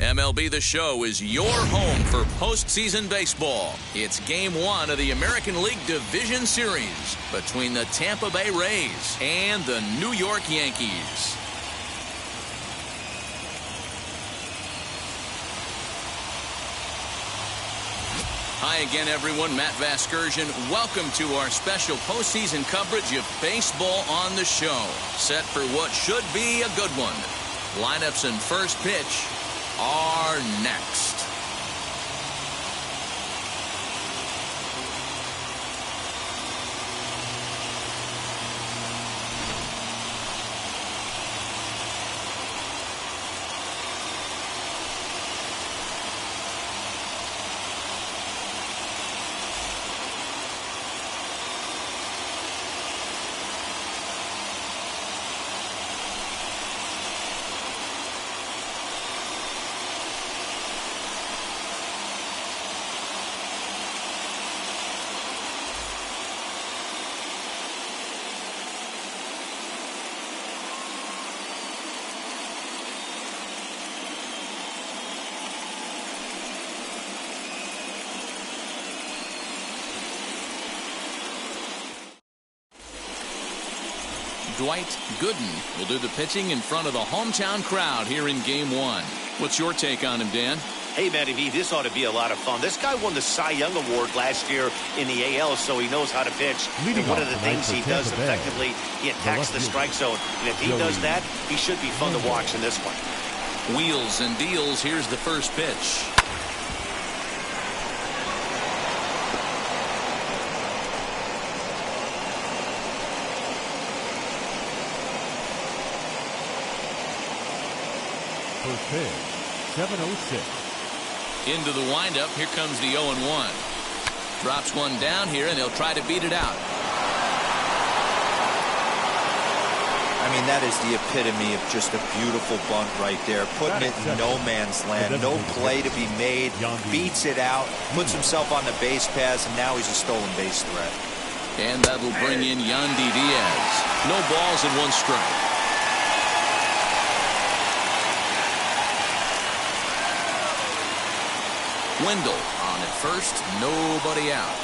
MLB The Show is your home for postseason baseball. It's Game 1 of the American League Division Series between the Tampa Bay Rays and the New York Yankees. Hi again, everyone. Matt Vasgersian. Welcome to our special postseason coverage of baseball on the show. Set for what should be a good one. Lineups and first pitch are next. Dwight Gooden will do the pitching in front of the hometown crowd here in Game 1. What's your take on him, Dan? Hey, Matty V, this ought to be a lot of fun. This guy won the Cy Young Award last year in the AL, so he knows how to pitch. And one of the things he does effectively, he attacks the strike zone. And if he does that, he should be fun to watch in this one. Wheels and deals. Here's the first pitch. First pitch, 7:06. Into the windup. Here comes the 0-1. Drops one down here, and they'll try to beat it out. I mean, that is the epitome of just a beautiful bunt right there. Putting it in no man's land. No play to be made. Beats it out. Puts himself on the base paths, and now he's a stolen base threat. And that'll bring in Yandy Diaz. No balls and one strike. Wendell on at first, nobody out.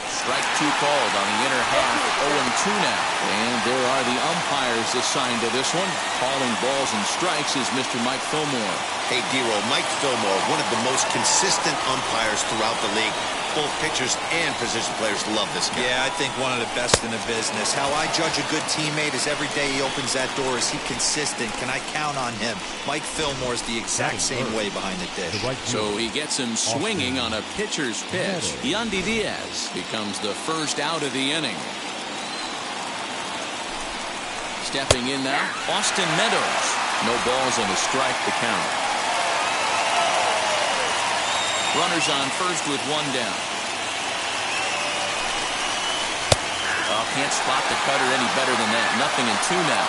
Strike two called on the inner half, 0-2 now. And there are the umpires assigned to this one. Calling balls and strikes is Mr. Mike Fillmore. Hey, D-Roll, Mike Fillmore, one of the most consistent umpires throughout the league. Both pitchers and position players love this guy. Yeah, I think one of the best in the business. How I judge a good teammate is every day he opens that door. Is he consistent? Can I count on him? Mike Fillmore is the exact same way behind the dish. So he gets him swinging on a pitcher's pitch. Yandy Diaz becomes the first out of the inning. Stepping in now, Austin Meadows. No balls and a strike to count. Runners on first with one down. Oh, can't spot the cutter any better than that. 0-2 now.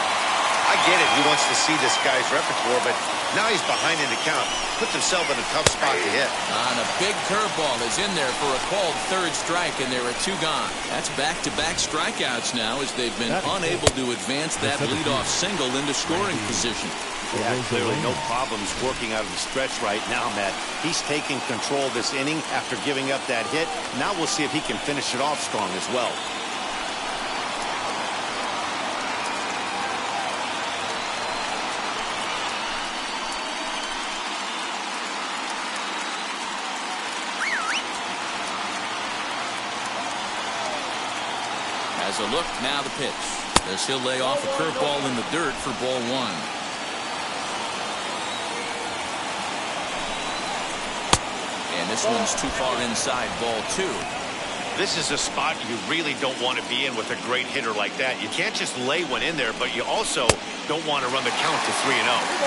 I get it. He wants to see this guy's repertoire, but now he's behind in the count. Puts himself in a tough spot to hit. And a big curveball is in there for a called third strike, and there are two gone. That's back-to-back strikeouts now as they've been unable to advance that leadoff single into scoring position. Yeah, clearly no problems working out of the stretch right now, Matt. He's taking control of this inning after giving up that hit. Now we'll see if he can finish it off strong as well. As a look, now the pitch. As he'll lay off a curveball in the dirt for ball one. And this one's too far inside, ball two. This is a spot you really don't want to be in with a great hitter like that. You can't just lay one in there, but you also don't want to run the count to 3-0.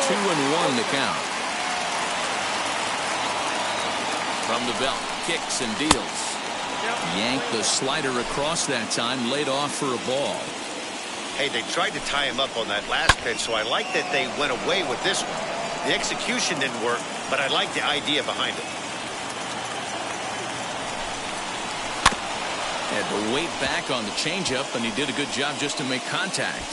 2-1 the count. From the belt, kicks and deals. Yanked the slider across that time, laid off for a ball. Hey, they tried to tie him up on that last pitch, so I like that they went away with this one. The execution didn't work, but I like the idea behind it. Had to wait back on the changeup, and he did a good job just to make contact.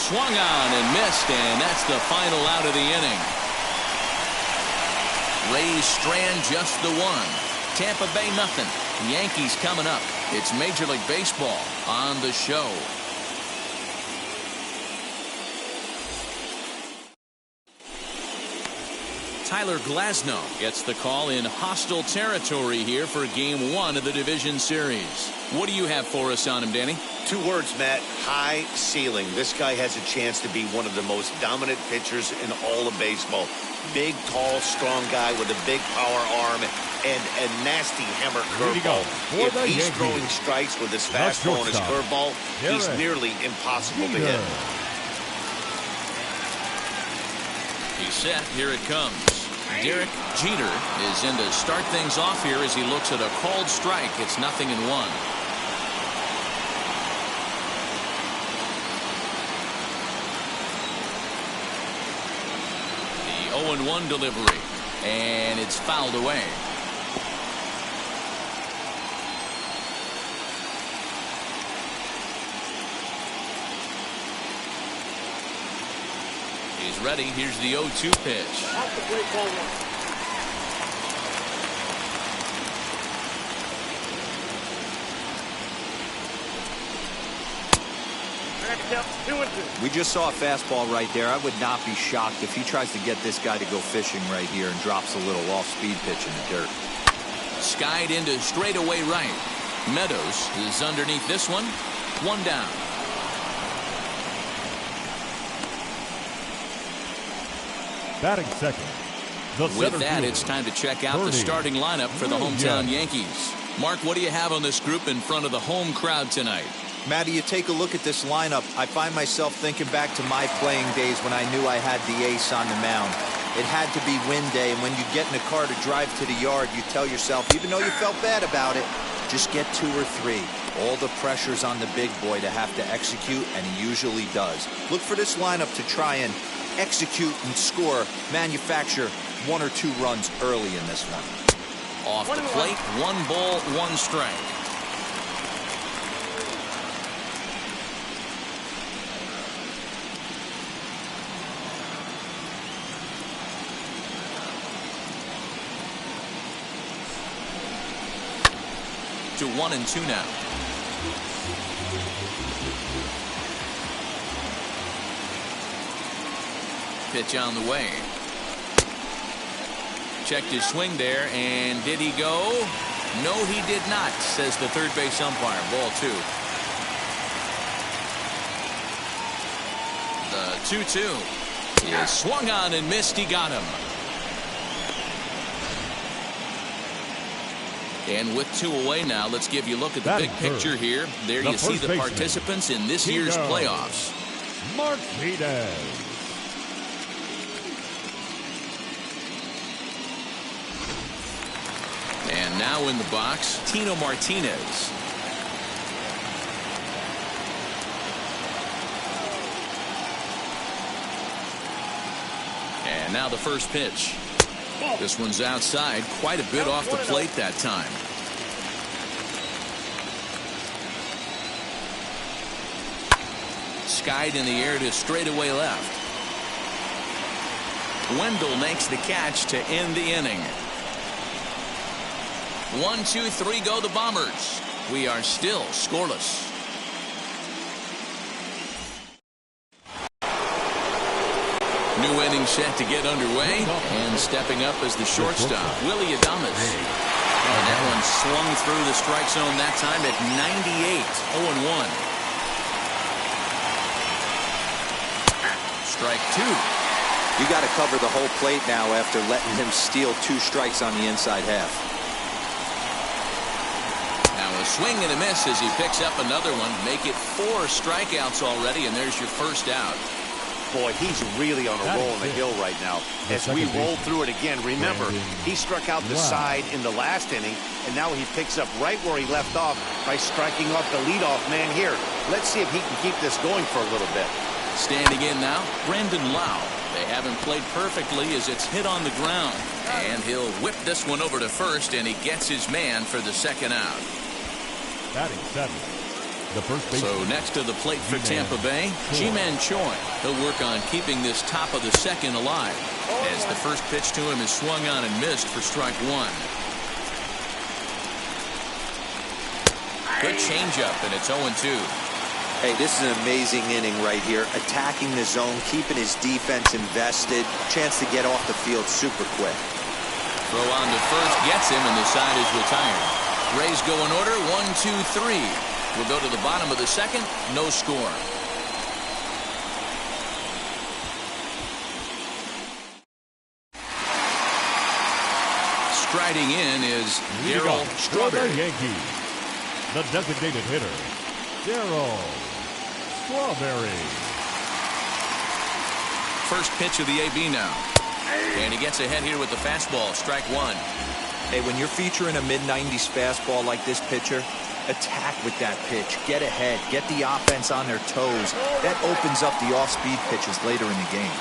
swung on and missed, and that's the final out of the inning. Rays strand just the one. Tampa Bay nothing. Yankees coming up. It's Major League Baseball on the show. Tyler Glasnow gets the call in hostile territory here for Game 1 of the division series. What do you have for us on him, Danny? 2 words, Matt. High ceiling. This guy has a chance to be one of the most dominant pitchers in all of baseball. Big, tall, strong guy with a big power arm and a nasty hammer curveball. If he's throwing strikes with his fastball and his curveball, he's nearly impossible to hit. He's set. Here it comes. Derek Jeter is in to start things off here as he looks at a called strike. It's 0-1. The 0-1 delivery, and it's fouled away. He's ready. Here's the 0-2 pitch. We just saw a fastball right there. I would not be shocked if he tries to get this guy to go fishing right here and drops a little off-speed pitch in the dirt. Skied into straightaway right. Meadows is underneath this one. 1 down. Batting second. With that, it's time to check out the starting lineup for the hometown Yankees. Mark, what do you have on this group in front of the home crowd tonight? Matty, you take a look at this lineup. I find myself thinking back to my playing days when I knew I had the ace on the mound. It had to be win day, and when you get in a car to drive to the yard, you tell yourself, even though you felt bad about it, just get 2 or 3. All the pressure's on the big boy to have to execute, and he usually does. Look for this lineup to try and execute and score, manufacture 1 or 2 runs early in this one. Off the plate, 1 ball, 1 strike. To 1-2 now. Pitch on the way. Checked his swing there, and did he go? No, he did not, says the third base umpire. Ball 2. The 2-2 is swung on and missed. He got him. And with 2 away now, let's give you a look at the big picture here. There you see the participants in this year's playoffs. Martinez. And now in the box, Tino Martinez. And now the first pitch. This one's outside, quite a bit off the plate that time. Skied in the air to straightaway left. Wendell makes the catch to end the inning. 1, 2, 3 go the Bombers. We are still scoreless. New inning set to get underway, and stepping up as the shortstop, Willie Adames. And that one swung through the strike zone that time at 98. 0-1. Strike 2. You got to cover the whole plate now after letting him steal 2 strikes on the inside half. Now a swing and a miss as he picks up another one. Make it 4 strikeouts already, and there's your first out. Boy, he's really on a roll on the hill right now. As we roll through it again, remember, he struck out the side in the last inning, and now he picks up right where he left off by striking off the leadoff man here. Let's see if he can keep this going for a little bit. Standing in now, Brandon Lau. They haven't played perfectly as it's hit on the ground. And he'll whip this one over to first, and he gets his man for the second out. Batting 7. The first baseman. So next to the plate for Tampa Bay, Ji-Man Choi. He'll work on keeping this top of the second alive, as the first pitch to him is swung on and missed for strike one. Good changeup, and it's 0-2. Hey, this is an amazing inning right here. Attacking the zone, keeping his defense invested. Chance to get off the field super quick. Throw on to first gets him, and the side is retired. Rays go in order, 1-2-3. We'll go to the bottom of the second, no score. Striding in is Darryl Strawberry. Yankees, the designated hitter, Darryl Strawberry. First pitch of the AB now. And he gets ahead here with the fastball, strike one. Hey, when you're featuring a mid-90s fastball like this pitcher, attack with that pitch. Get ahead. Get the offense on their toes. That opens up the off-speed pitches later in the game.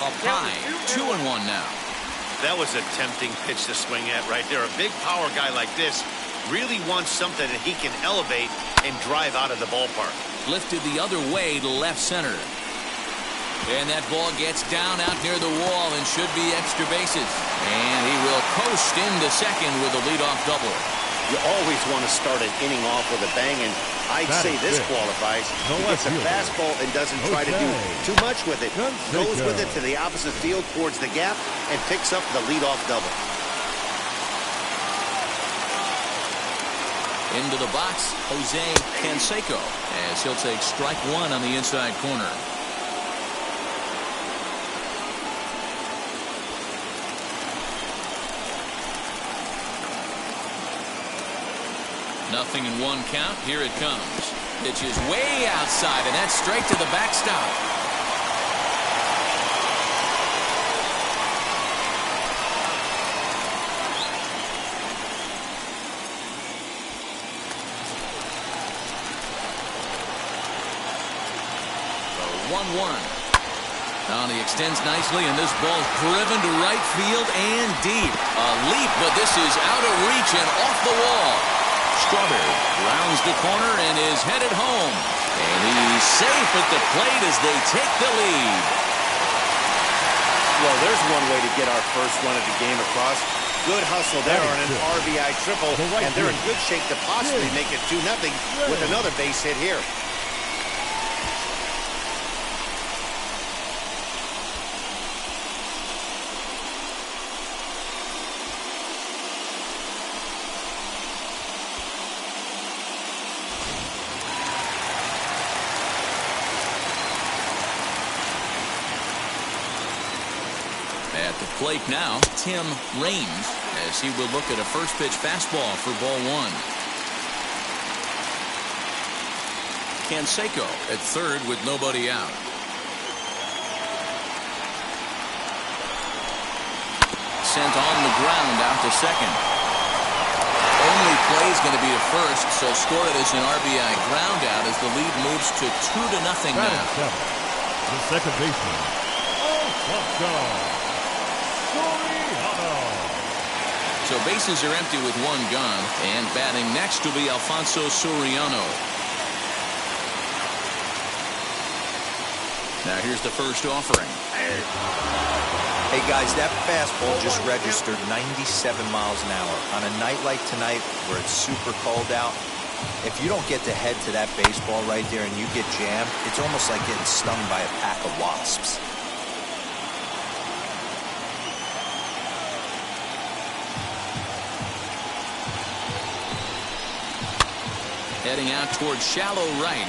Up high, 2-1 now. That was a tempting pitch to swing at right there. A big power guy like this really wants something that he can elevate and drive out of the ballpark. Lifted the other way to left center. And that ball gets down out near the wall and should be extra bases. And he will coast into second with a leadoff double. You always want to start an inning off with a bang, and I'd say this qualifies. He gets a fastball and doesn't try to do too much with it. Goes with it to the opposite field towards the gap and picks up the leadoff double. Into the box, Jose Canseco, as he'll take strike one on the inside corner. Nothing in one count. Here it comes. Pitch is way outside, and that's straight to the backstop. So 1-1. Now he extends nicely, and this ball's driven to right field and deep. A leap, but this is out of reach and off the wall. Strawberry rounds the corner and is headed home. And he's safe at the plate as they take the lead. Well, there's one way to get our first run of the game across. Good hustle there on an RBI triple, and they're in good shape to possibly make it 2-0 with another base hit here. At the plate now, Tim Raines, as he will look at a first pitch fastball for ball one. Canseco at third with nobody out. Sent on the ground out to second. Only play is going to be to first, so score it as an RBI ground out as the lead moves to 2-0 now. The second baseman, Alfonso. So bases are empty with one gone, and batting next will be Alfonso Soriano. Now here's the first offering. Hey guys, that fastball just registered 97 miles an hour. On a night like tonight where it's super cold out, if you don't get to head to that baseball right there and you get jammed, it's almost like getting stung by a pack of wasps. Heading out towards shallow right.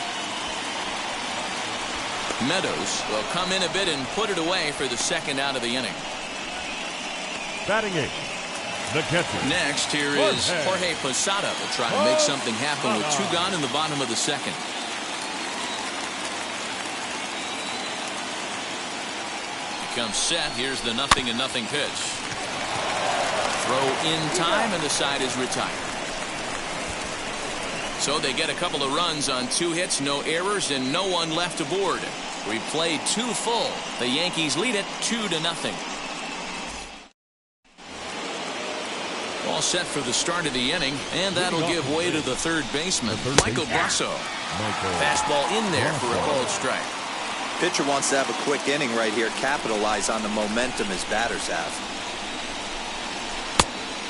Meadows will come in a bit and put it away for the second out of the inning. Batting eighth, the catcher. Next, here is Jorge Posada. Will try to make something happen with two gone in the bottom of the second. He comes set. Here's the 0-0 pitch. Throw in time, and the side is retired. So they get a couple of runs on 2 hits, no errors, and no one left aboard. We played 2 full. The Yankees lead it 2-0. all set for the start of the inning, and that'll give way to the third baseman, Michael Brasso. Fastball in there for a called strike. Pitcher wants to have a quick inning right here, capitalize on the momentum his batters have.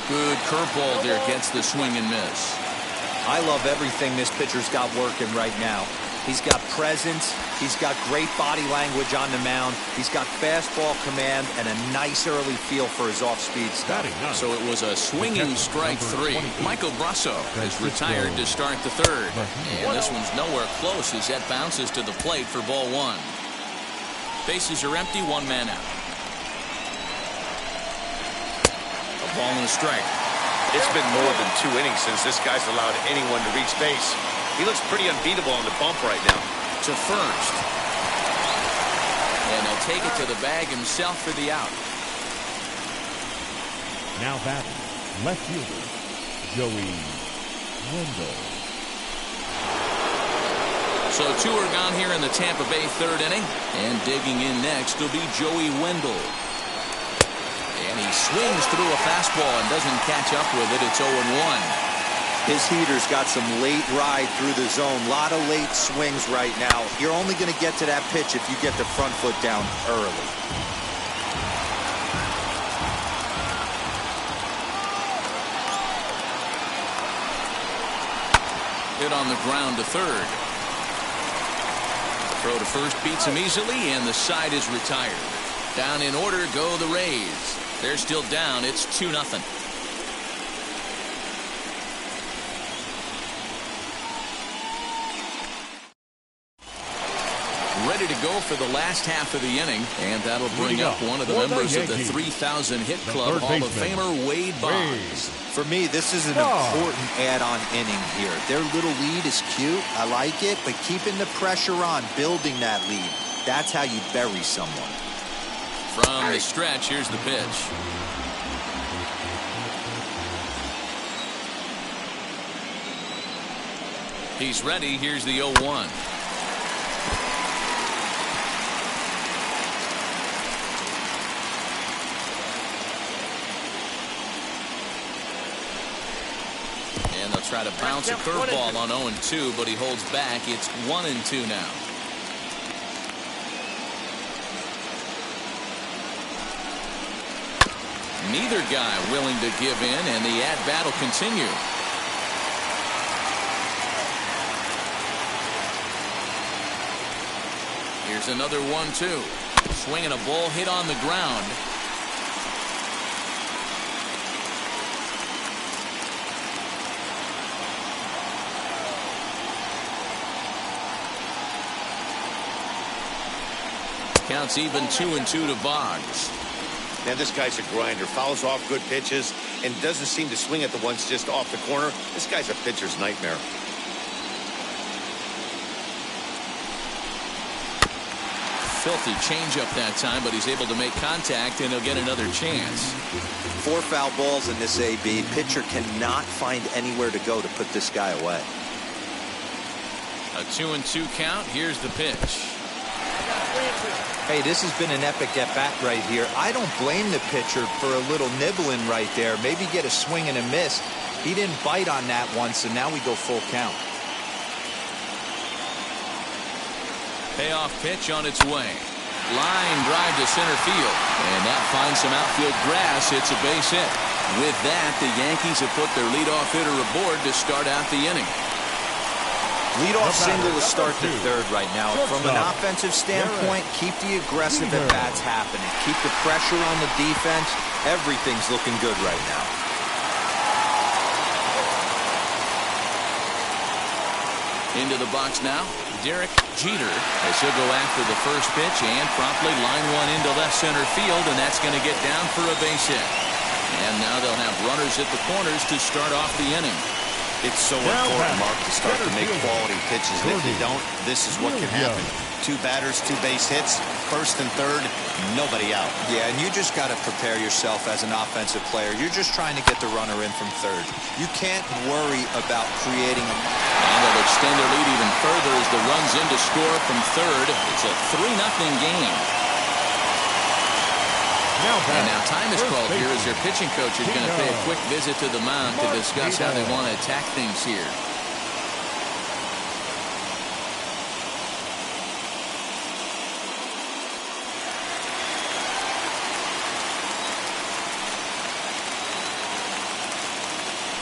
Good curveball there, gets the swing and miss. I love everything this pitcher's got working right now. He's got presence, he's got great body language on the mound, he's got fastball command, and a nice early feel for his off-speed stuff. So it was a swinging strike 3. Michael Brasso is retired to start the third. And this one's nowhere close as that bounces to the plate for ball 1. Bases are empty, 1 man out. A ball and a strike. It's been more than 2 innings since this guy's allowed anyone to reach base. He looks pretty unbeatable on the bump right now. To first. And he'll take it to the bag himself for the out. Now batting, left fielder, Joey Wendell. So 2 are gone here in the Tampa Bay third inning. And digging in next will be Joey Wendell. And he swings through a fastball and doesn't catch up with it. It's 0-1. His heater's got some late ride through the zone. A lot of late swings right now. You're only going to get to that pitch if you get the front foot down early. Hit on the ground to third. Throw to first beats him easily, and the side is retired. Down in order go the Rays. They're still down. It's 2-0. Ready to go for the last half of the inning, and that'll bring up one of the members of the 3,000 hit club, Hall of Famer Wade Boggs. For me, this is an important add-on inning here. Their little lead is cute. I like it, but keeping the pressure on, building that lead, that's how you bury someone. From the stretch, here's the pitch. He's ready. Here's the 0-1. And they'll try to bounce a curveball on 0-2, but he holds back. It's 1-2 now. Neither guy willing to give in, and the at-bat will continue. Here's another 1-2. Swinging a ball hit on the ground. Counts even 2-2 to Boggs. Now this guy's a grinder, fouls off good pitches, and doesn't seem to swing at the ones just off the corner. This guy's a pitcher's nightmare. Filthy changeup that time, but he's able to make contact, and he'll get another chance. 4 foul balls in this AB. Pitcher cannot find anywhere to go to put this guy away. A 2-2 count. Here's the pitch. Hey, this has been an epic at-bat right here. I don't blame the pitcher for a little nibbling right there. Maybe get a swing and a miss. He didn't bite on that one, so now we go full count. Payoff pitch on its way. Line drive to center field. And that finds some outfield grass. It's a base hit. With that, the Yankees have put their leadoff hitter aboard to start out the inning. Leadoff single to start the third right now. From an offensive standpoint, keep the aggressive at-bats happening. Keep the pressure on the defense. Everything's looking good right now. Into the box now, Derek Jeter, as he'll go after the first pitch and promptly line one into left center field, and that's going to get down for a base hit. And now they'll have runners at the corners to start off the inning. It's so important, Mark, to start to make quality pitches. And if you don't, this is what can happen. 2 batters, 2 base hits, first and third, nobody out. Yeah, and you just got to prepare yourself as an offensive player. You're just trying to get the runner in from third. You can't worry about creating a... And they'll extend their lead even further as the run's in to score from third. It's a 3-0 game. And now time is called here as their pitching coach is going to pay a quick visit to the mound to discuss how they want to attack things here.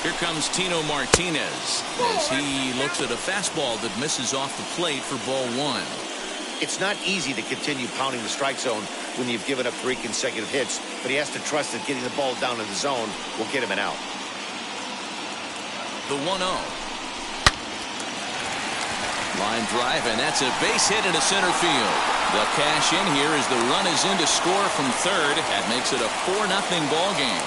Here comes Tino Martinez as he looks at a fastball that misses off the plate for ball one. It's not easy to continue pounding the strike zone when you've given up 3 consecutive hits, but he has to trust that getting the ball down in the zone will get him an out. The 1-0. Line drive, and that's a base hit into center field. The cash in here as the run is in to score from third. That makes it a 4-0 ball game.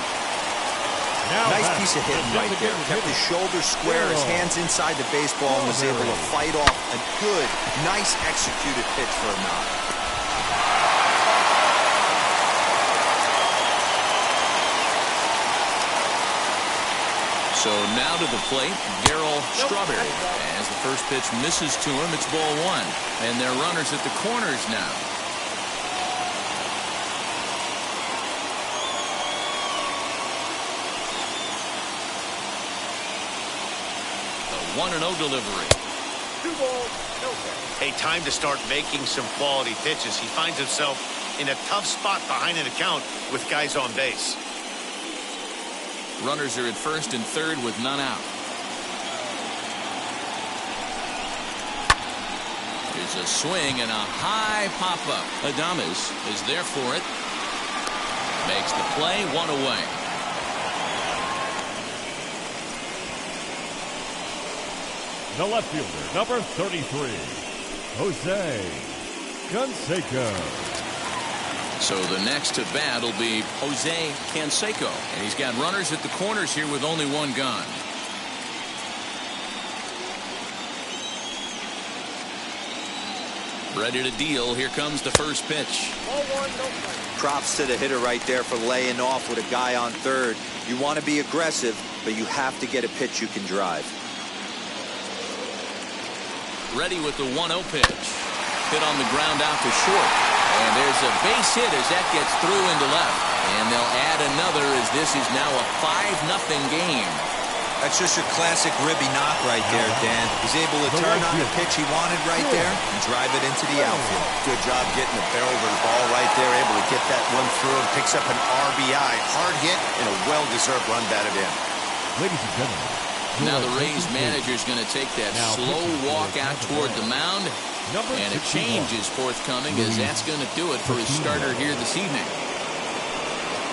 Nice piece of hitting right there. Kept his shoulders square, his hands inside the baseball, and was able to fight off a good, nice executed pitch for a knock. So now to the plate, Darryl Strawberry. As the first pitch misses to him, it's ball one. And they're runners at the corners now. The 1-0 delivery. 2 balls, no strikes. Hey, time to start making some quality pitches. He finds himself in a tough spot behind an account with guys on base. Runners are at first and third with none out. Here's a swing and a high pop-up. Adames is there for it. Makes the play, 1 away. The left fielder, number 33, Jose Canseco. So the next to bat will be Jose Canseco. And he's got runners at the corners here with only 1 gone. Ready to deal. Here comes the first pitch. Props to the hitter right there for laying off with a guy on third. You want to be aggressive, but you have to get a pitch you can drive. Ready with the 1-0 pitch. Hit on the ground out to short. And there's a base hit as that gets through into left. And they'll add another as this is now a 5-0 game. That's just your classic ribby knock right there, Dan. He's able to turn on the pitch he wanted right there and drive it into the outfield. Good job getting the barrel of the ball right there, able to get that one through and picks up an RBI. Hard hit and a well-deserved run batted in. Ladies and gentlemen. Now the Rays manager is going to take that slow walk out toward the mound. And a change is forthcoming as that's going to do it for his starter here this evening.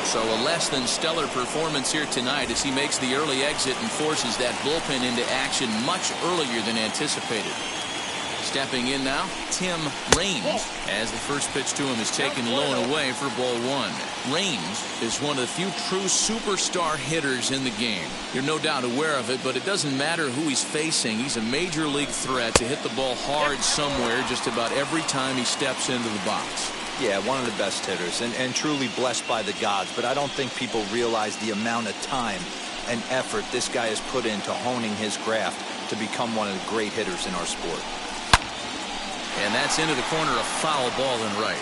So a less than stellar performance here tonight as he makes the early exit and forces that bullpen into action much earlier than anticipated. Stepping in now, Tim Raines, as the first pitch to him is taken low and away for ball one. Raines is one of the few true superstar hitters in the game. You're no doubt aware of it, but it doesn't matter who he's facing. He's a major league threat to hit the ball hard somewhere just about every time he steps into the box. Yeah, one of the best hitters and truly blessed by the gods, but I don't think people realize the amount of time and effort this guy has put into honing his craft to become one of the great hitters in our sport. And that's into the corner, a foul ball and right.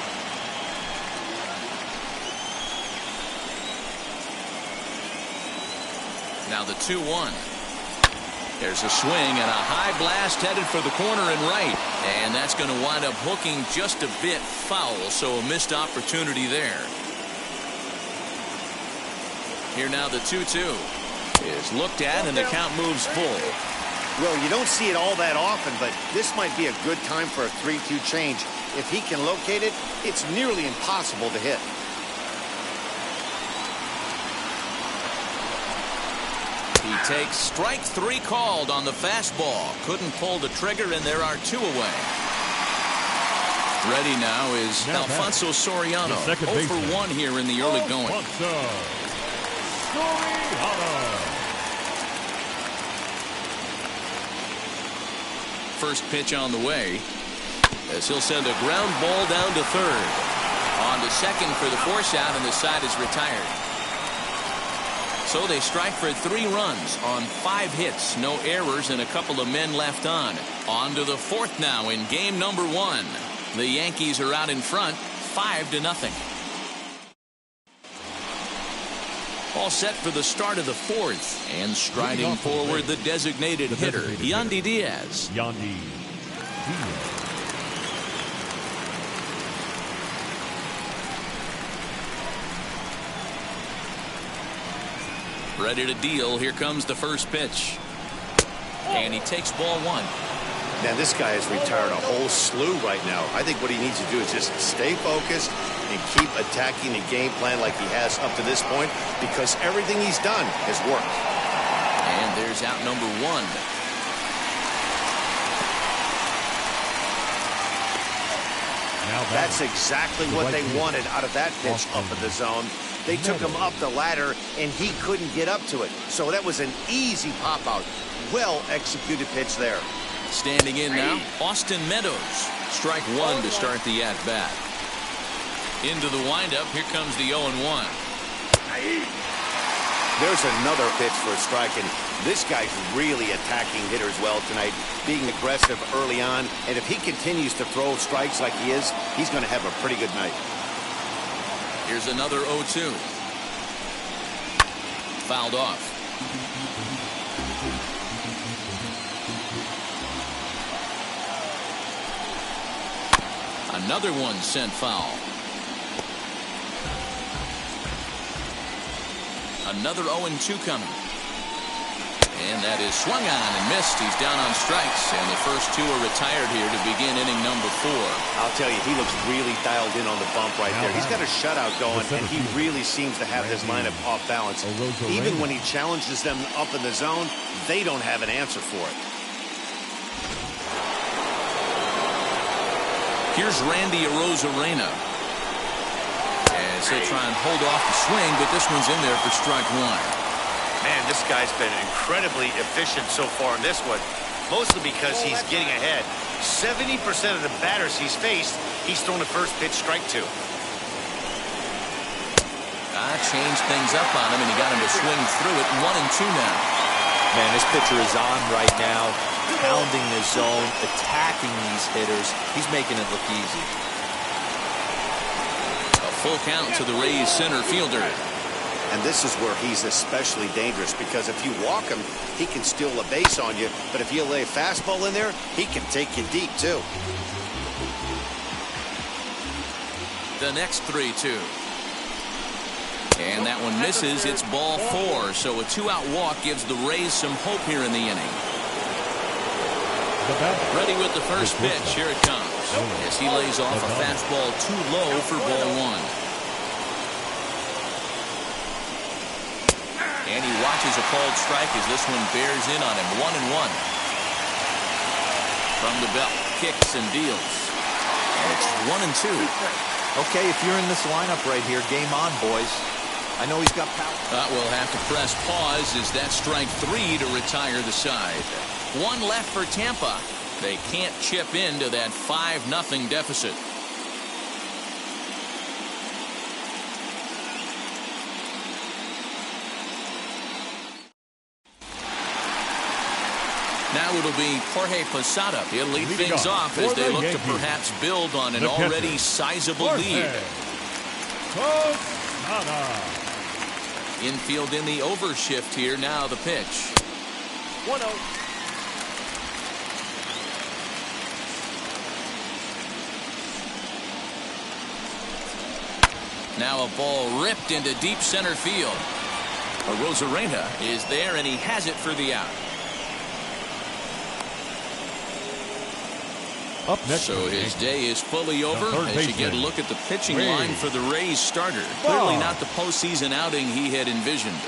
Now the 2-1. There's a swing and a high blast headed for the corner and right. And that's going to wind up hooking just a bit foul, so a missed opportunity there. Here now the 2-2 is looked at and the count moves full. Well, you don't see it all that often, but this might be a good time for a 3-2 change. If he can locate it, it's nearly impossible to hit. He takes strike 3 called on the fastball. Couldn't pull the trigger, and there are 2 away. Ready now is Alfonso Soriano. 0 for 1 here in the early going. First pitch on the way as he'll send a ground ball down to third. On to second for the force out, and the side is retired. So they strike for 3 runs on 5 hits, no errors, and a couple of men left on. On to the 4th now in game number 1. The Yankees are out in front, 5-0. All set for the start of the fourth. And striding forward, the designated hitter, Yandy Diaz. Yandy Diaz. Ready to deal. Here comes the first pitch. And he takes ball one. Man, this guy has retired a whole slew right now. I think what he needs to do is just stay focused and keep attacking the game plan like he has up to this point, because everything he's done has worked. And there's out number one. That's exactly what they wanted out of that pitch up in the zone. They took him up the ladder, and he couldn't get up to it. So that was an easy pop-out. Well-executed pitch there. Standing in now, Austin Meadows. Strike one to start the at-bat. Into the windup. Here comes the 0-1. There's another pitch for a strike, and this guy's really attacking hitters well tonight, being aggressive early on. And if he continues to throw strikes like he is, he's going to have a pretty good night. Here's another 0-2. Fouled off. Another one sent foul. Another 0-2 coming. And that is swung on and missed. He's down on strikes, and the first two are retired here to begin inning number 4. I'll tell you, he looks really dialed in on the bump right there. He's got a shutout going, and he really seems to have his lineup off balance. Even when he challenges them up in the zone, they don't have an answer for it. Here's Randy Arozarena. As he'll try and hold off the swing, but this one's in there for strike one. Man, this guy's been incredibly efficient so far in this one, mostly because he's getting ahead. 70% of the batters he's faced, he's thrown a first pitch strike to. Changed things up on him, and he got him to swing through it. 1-2 now. Man, this pitcher is on right now, pounding the zone, attacking these hitters. He's making it look easy. A full count to the Rays center fielder. And this is where he's especially dangerous, because if you walk him, he can steal a base on you. But if you lay a fastball in there, he can take you deep, too. The next 3-2. And that one misses. It's ball 4. So a 2-out walk gives the Rays some hope here in the inning. Ready with the first pitch. Here it comes. As he lays off a fastball too low for ball 1. And he watches a called strike as this one bears in on him. 1-1. From the belt, kicks and deals. And it's 1-2. Okay, if you're in this lineup right here, game on, boys. I know he's got power. We'll have to press pause as that strike 3 to retire the side. One left for Tampa. They can't chip into that 5-0 deficit. Now it'll be Jorge Posada. He'll lead things off as they look to perhaps build on an already sizable lead. Infield in the overshift here. Now the pitch. 1-0. Now a ball ripped into deep center field. Arozarena is there, and he has it for the out. Up next, so his day is fully over as you get a look at the pitching line for the Rays starter. Clearly not the postseason outing he had envisioned.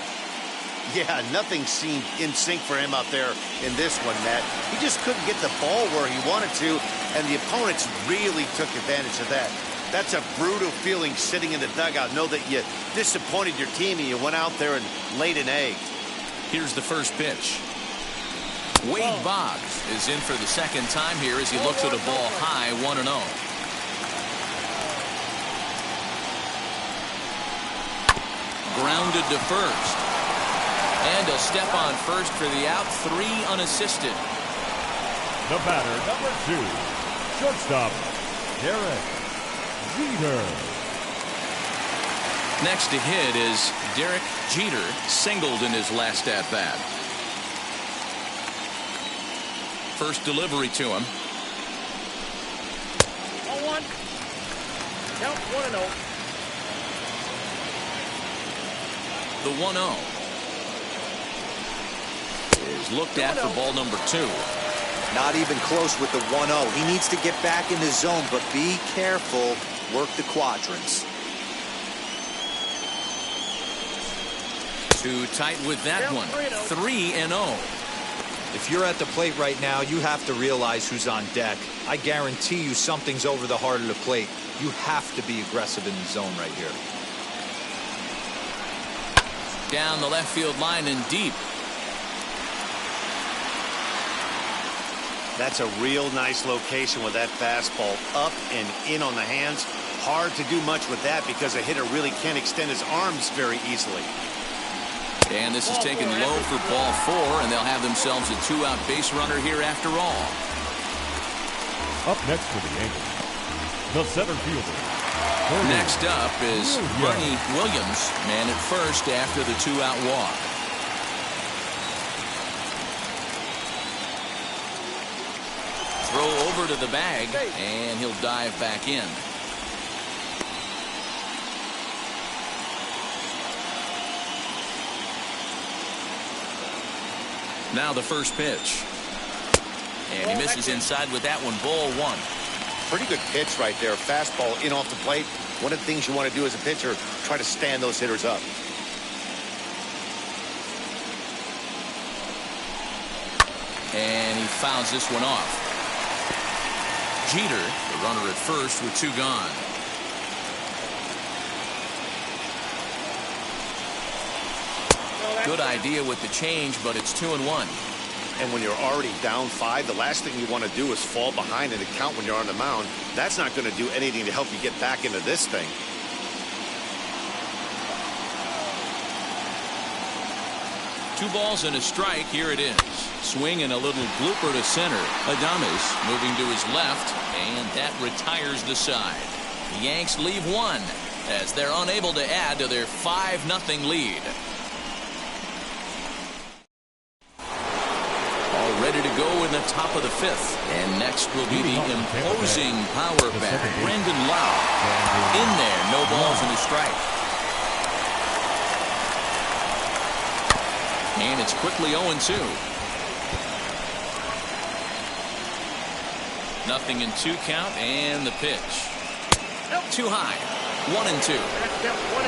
Yeah, nothing seemed in sync for him out there in this one, Matt. He just couldn't get the ball where he wanted to, and the opponents really took advantage of that. That's a brutal feeling sitting in the dugout. Know that you disappointed your team and you went out there and laid an egg. Here's the first pitch. Wade Boggs is in for the second time here as he looks at a ball high, 1-0. Grounded to first. And a step on first for the out, 3 unassisted. The batter, number 2, shortstop, Derek Jeter. Next to hit is Derek Jeter, singled in his last at-bat. First delivery to him. 1-1. Count 1-0. The 1-0 is looked at for ball number 2. Not even close with the 1-0. He needs to get back in the zone, but be careful. Work the quadrants. Too tight with that one. 3-0. If you're at the plate right now, you have to realize who's on deck. I guarantee you something's over the heart of the plate. You have to be aggressive in the zone right here. Down the left field line and deep. That's a real nice location with that fastball up and in on the hands. Hard to do much with that because a hitter really can't extend his arms very easily. And this is taken low for ball 4, and they'll have themselves a 2-out base runner here after all. Up next for the Yankees, the center fielder. Next up is Bernie Williams, man at first after the 2-out walk. Throw over to the bag, and he'll dive back in. Now the first pitch. And he misses inside with that one. Ball 1. Pretty good pitch right there. Fastball in off the plate. One of the things you want to do as a pitcher, try to stand those hitters up. And he fouls this one off. Jeter, the runner at first with 2 gone. Good idea with the change, but it's 2-1. And when you're already down 5, the last thing you want to do is fall behind in the count when you're on the mound. That's not going to do anything to help you get back into this thing. Two balls and a strike. Here it is. Swing and a little blooper to center. Adames moving to his left, and that retires the side. The Yanks leave 1 as they're unable to add to their 5-0 lead. All ready to go in the top of the 5th. And next will be the imposing power bat, Brendan Lau. In there, no balls and a strike. And it's quickly 0-2. Nothing in 2 count, and the pitch. Too high. 1-2.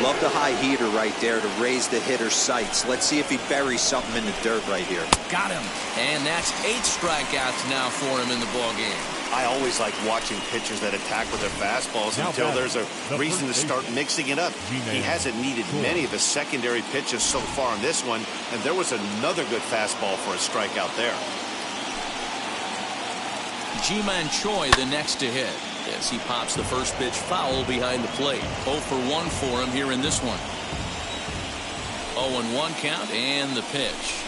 Love the high heater right there to raise the hitter's sights. Let's see if he buries something in the dirt right here. Got him. And that's 8 strikeouts now for him in the ball game. I always like watching pitchers that attack with their fastballs until there's a reason to start mixing it up. He hasn't needed many of his secondary pitches so far in this one, and there was another good fastball for a strikeout there. Ji-Man Choi the next to hit as he pops the first pitch foul behind the plate. 0 for 1 for him here in this one. 0-1 count, and the pitch.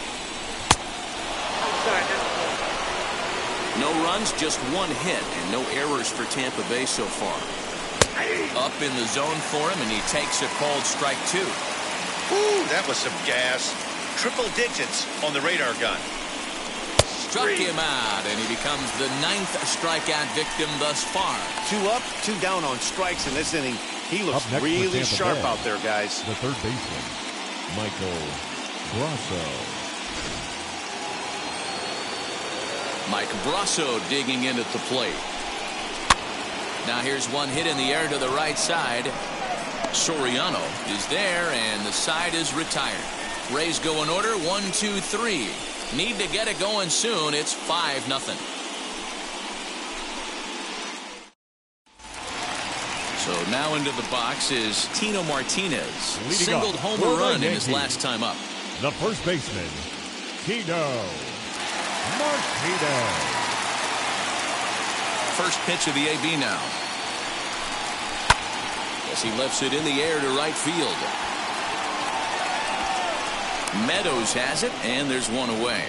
No runs, just 1 hit, and no errors for Tampa Bay so far. Up in the zone for him, and he takes a called strike 2. Ooh, that was some gas. Triple digits on the radar gun. Struck him out, and he becomes the 9th strikeout victim thus far. 2 up, 2 down on strikes in this inning. He looks really sharp out there, guys. The third baseman, Michael Brasso. Mike Brasso digging in at the plate. Now here's one hit in the air to the right side. Soriano is there, and the side is retired. Rays go in order, 1, 2, 3. Need to get it going soon. It's 5-0. So now into the box is Tino Martinez. Singled home run in his last time up. The first baseman, Tino Martinez. First pitch of the AB now. As he lifts it in the air to right field. Meadows has it, and there's one away.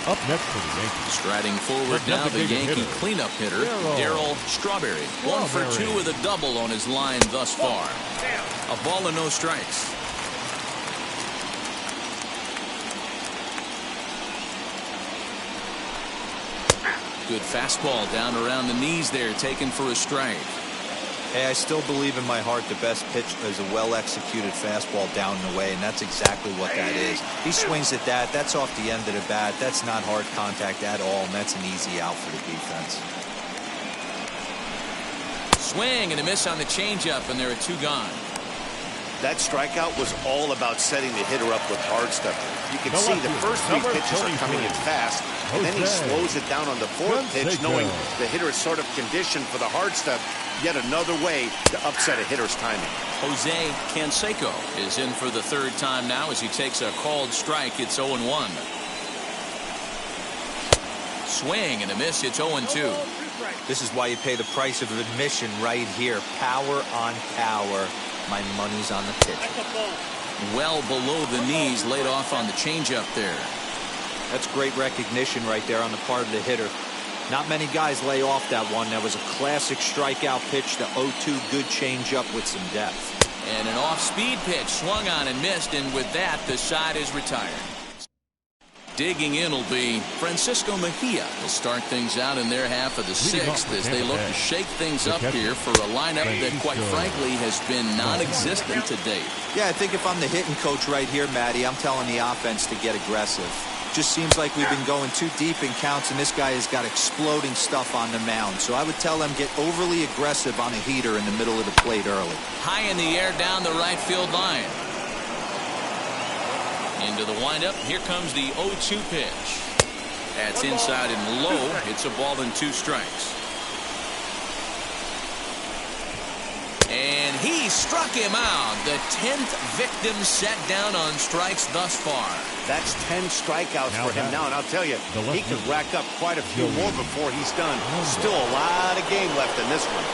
Up next for the Yankees. Striding forward now, the Yankee cleanup hitter, Darryl Strawberry. 1 for 2 with a double on his line thus far. A ball and no strikes. Good fastball down around the knees there, taken for a strike. Hey, I still believe in my heart the best pitch is a well-executed fastball down and away, and that's exactly what that is. He swings at that. That's off the end of the bat. That's not hard contact at all, and that's an easy out for the defense. Swing and a miss on the changeup, and there are 2 gone. That strikeout was all about setting the hitter up with hard stuff. You can see the first 3 pitches are coming in fast, and then he slows it down on the 4th pitch, knowing the hitter is sort of conditioned for the hard stuff. Yet another way to upset a hitter's timing. Jose Canseco is in for the 3rd time now as he takes a called strike. It's 0-1. Swing and a miss. It's 0-2. This is why you pay the price of admission right here. Power on power. My money's on the pitcher. Well below the knees, laid off on the changeup there. That's great recognition right there on the part of the hitter. Not many guys lay off that one. That was a classic strikeout pitch. The 0-2 good changeup with some depth. And an off-speed pitch swung on and missed, and with that, the side is retired. Digging in will be Francisco Mejia. Will start things out in their half of the 6th as they look to shake things up here for a lineup that, quite frankly, has been non-existent to date. Yeah, I think if I'm the hitting coach right here, Matty, I'm telling the offense to get aggressive. Just seems like we've been going too deep in counts, and this guy has got exploding stuff on the mound. So I would tell them get overly aggressive on a heater in the middle of the plate early. High in the air down the right field line. Into the windup. Here comes the 0-2 pitch. That's inside and low. It's a ball and 2 strikes. And he struck him out. The 10th victim set down on strikes thus far. That's 10 strikeouts for him now, and I'll tell you, he could rack up quite a few more before he's done. Still a lot of game left in this one.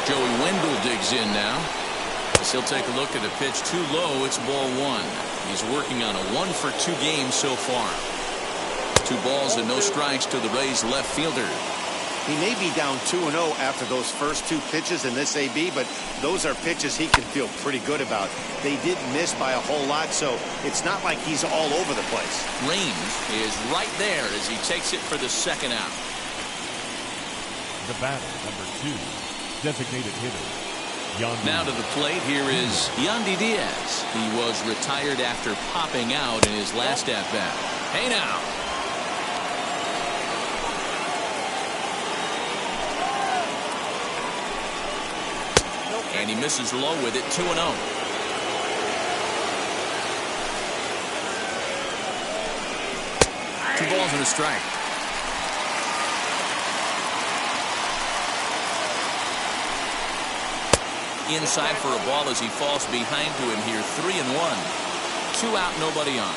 Joey Wendell digs in now. As he'll take a look at a pitch too low. It's ball 1. He's working on a 1 for 2 game so far. 2 balls and no strikes to the Rays left fielder. He may be down 2-0 after those first 2 pitches in this AB, but those are pitches he can feel pretty good about. They did miss by a whole lot, so it's not like he's all over the place. Raines is right there as he takes it for the 2nd out. The batter, number 2, designated hitter. Now to the plate, here is Yandy Diaz. He was retired after popping out in his last at-bat. Hey now. And he misses low with it, 2-0. Two balls and a strike. Inside for a ball as he falls behind to him here. 3-1. 2 out, nobody on.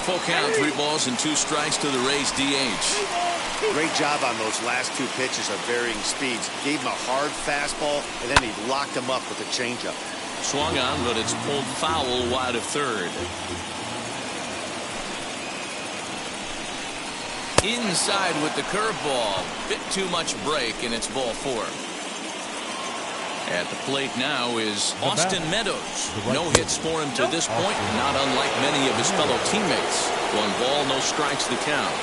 Full count, 3 balls and 2 strikes to the Rays DH. Great job on those last 2 pitches of varying speeds. Gave him a hard fastball, and then he locked him up with a changeup. Swung on, but it's pulled foul wide of 3rd. Inside with the curveball. Bit too much break, and it's ball 4. At the plate now is Austin Meadows. No hits for him to this point, not unlike many of his fellow teammates. 1 ball, no strikes, the count.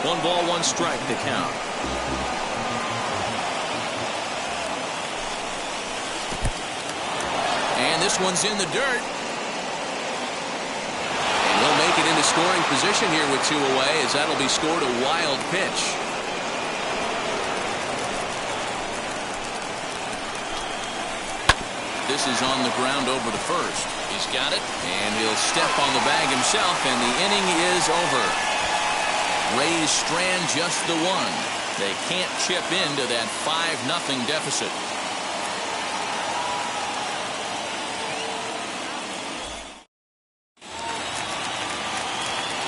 1 ball, 1 strike, the count. And this one's in the dirt. And he'll make it into scoring position here with 2 away, as that'll be scored a wild pitch. This is on the ground over to first. He's got it, and he'll step on the bag himself, and the inning is over. Rays strand just the 1. They can't chip into that 5-0 deficit.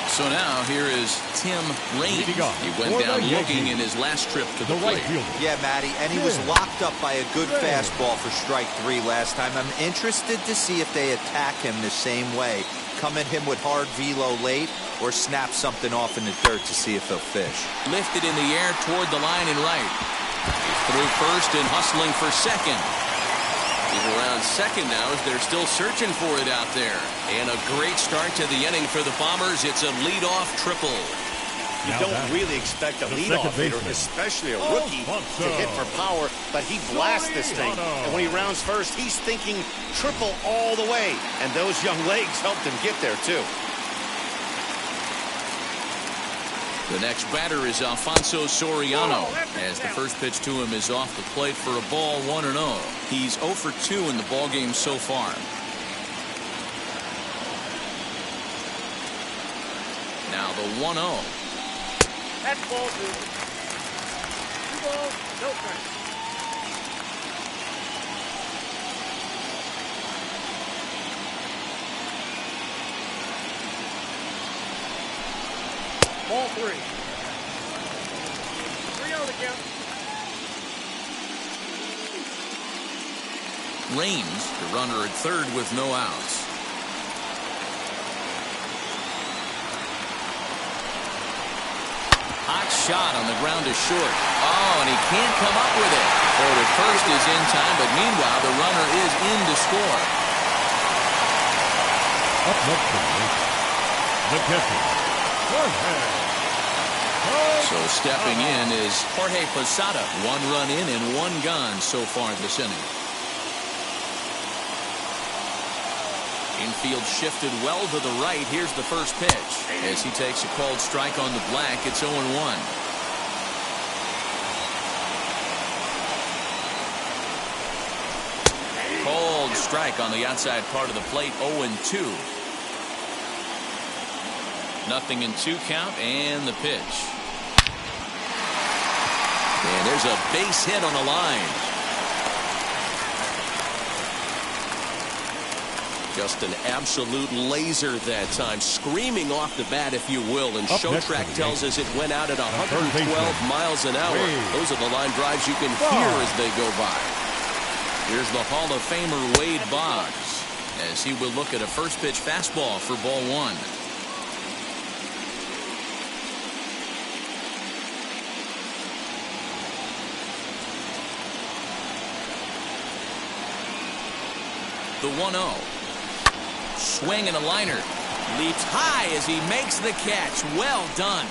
So now here is Tim Raines. He went down looking in his last trip to the plate. Yeah, Matty, and he was locked up by a good fastball for strike 3 last time. I'm interested to see if they attack him the same way. come at him with hard velo late or snap something off in the dirt to see if he'll fish. Lifted in the air toward the line and right. Through first and hustling for second. He's around second now as they're still searching for it out there. And a great start to the inning for the Bombers. It's a leadoff triple. You don't really expect a leadoff hitter, especially a rookie, to hit for power, but he blasts this thing. And when he rounds first, he's thinking triple all the way. And those young legs helped him get there, too. The next batter is Alfonso Soriano, as the first pitch to him is off the plate for a ball, 1-0. He's 0 for 2 in the ballgame so far. Now the 1-0. That's ball 2. 2 balls, no strikes. Ball 3. 3-0 the count. Raines, the runner at third with no outs. Hot shot on the ground is short. Oh, and he can't come up with it. Throw to first is in time, but meanwhile the runner is in to score. Up next for the catcher, So stepping in is Jorge Posada. 1 run in and 1 gone so far this inning. Infield shifted well to the right. Here's the first pitch. As he takes a called strike on the black, it's 0-1. Cold strike on the outside part of the plate, 0-2. 0-2 count, and the pitch. And there's a base hit on the line. Just an absolute laser that time, screaming off the bat, if you will. And Show Track tells us it went out at 112 miles an hour. Those are the line drives you can hear as they go by. Here's the Hall of Famer Wade Boggs as he will look at a first pitch fastball for ball 1. The 1-0. Swing and a liner. Leaps high as he makes the catch. Well done.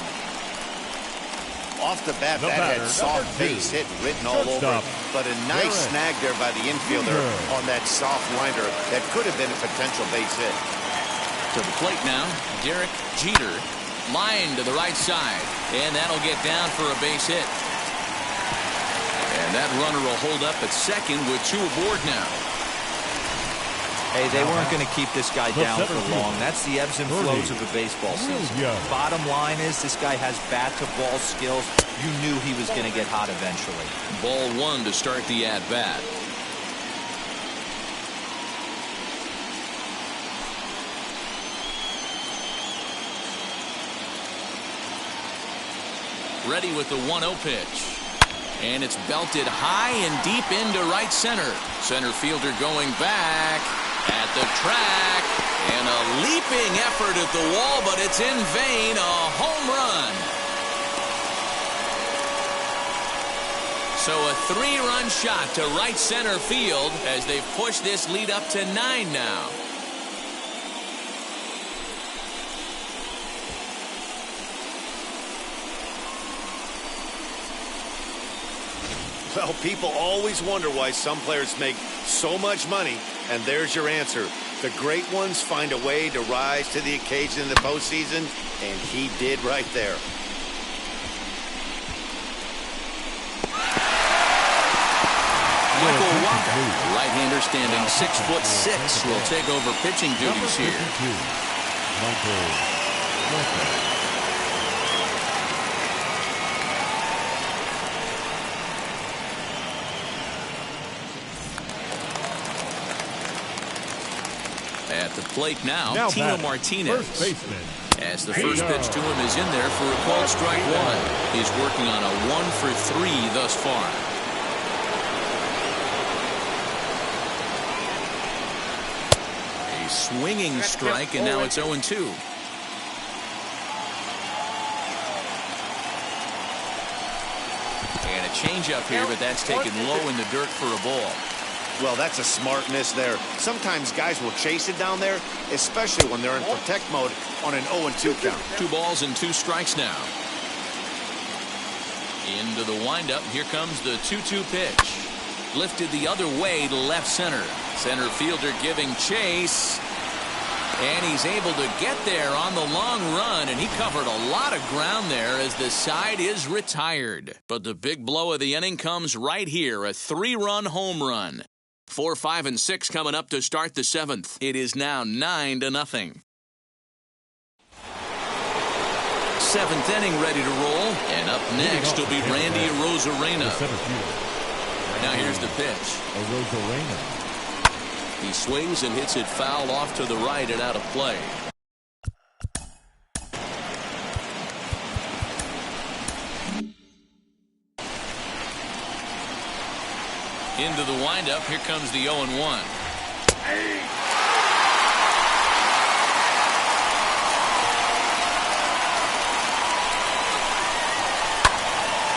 Off the bat, that had soft base hit written all over it. But a nice snag there by the infielder on that soft liner that could have been a potential base hit. To the plate now, Derek Jeter. Line to the right side. And that'll get down for a base hit. And that runner will hold up at second with 2 aboard now. Hey, they weren't going to keep this guy down for long. That's the ebbs and flows of a baseball season. Bottom line is this guy has bat-to-ball skills. You knew he was going to get hot eventually. Ball 1 to start the at-bat. Ready with the 1-0 pitch. And it's belted high and deep into right center. Center fielder going back at the track. And a leaping effort at the wall, but it's in vain. A home run. So a 3-run shot to right center field as they've pushed this lead up to 9 now. Well, people always wonder why some players make so much money, and there's your answer. The great ones find a way to rise to the occasion in the postseason, and he did right there. Michael Walker, the right-hander standing 6'6", will take over pitching duties here. Michael Walker. At the plate now Tino Martinez. As the first pitch to him is in there for a called strike 1. He's working on a 1 for 3 thus far. He swinging strike, and now it's 0-2. And a changeup here, but that's taken low in the dirt for a ball. Well, that's a smart miss there. Sometimes guys will chase it down there, especially when they're in protect mode on an 0-2 count. 2 balls and 2 strikes now. Into the windup. Here comes the 2-2 pitch. Lifted the other way to left center. Center fielder giving chase. And he's able to get there on the long run, and he covered a lot of ground there as the side is retired. But the big blow of the inning comes right here, a 3-run home run. 4, 5, and 6 coming up to start the 7th. It is now 9-0. 7th inning ready to roll, and up next will be Randy Arozarena. Now here's the pitch. He swings and hits it foul off to the right and out of play. Into the windup. Here comes the 0-1.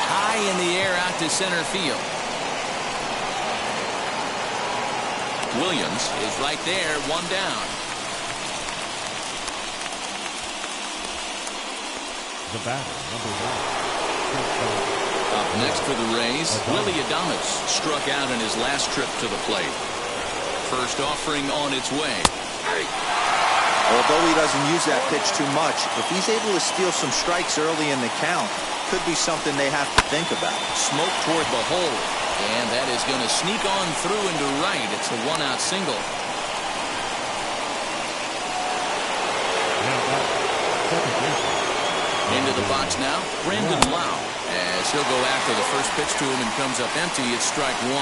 High in the air out to center field. Williams is right there, 1 down. The batter, number 1. Up next for the Rays, Willie Adames struck out in his last trip to the plate. First offering on its way. Although he doesn't use that pitch too much, if he's able to steal some strikes early in the count, could be something they have to think about. Smoke toward the hole. And that is going to sneak on through into right. It's a 1-out single. Into the box now, Brandon Lau. As he'll go after the first pitch to him and comes up empty, it's strike 1.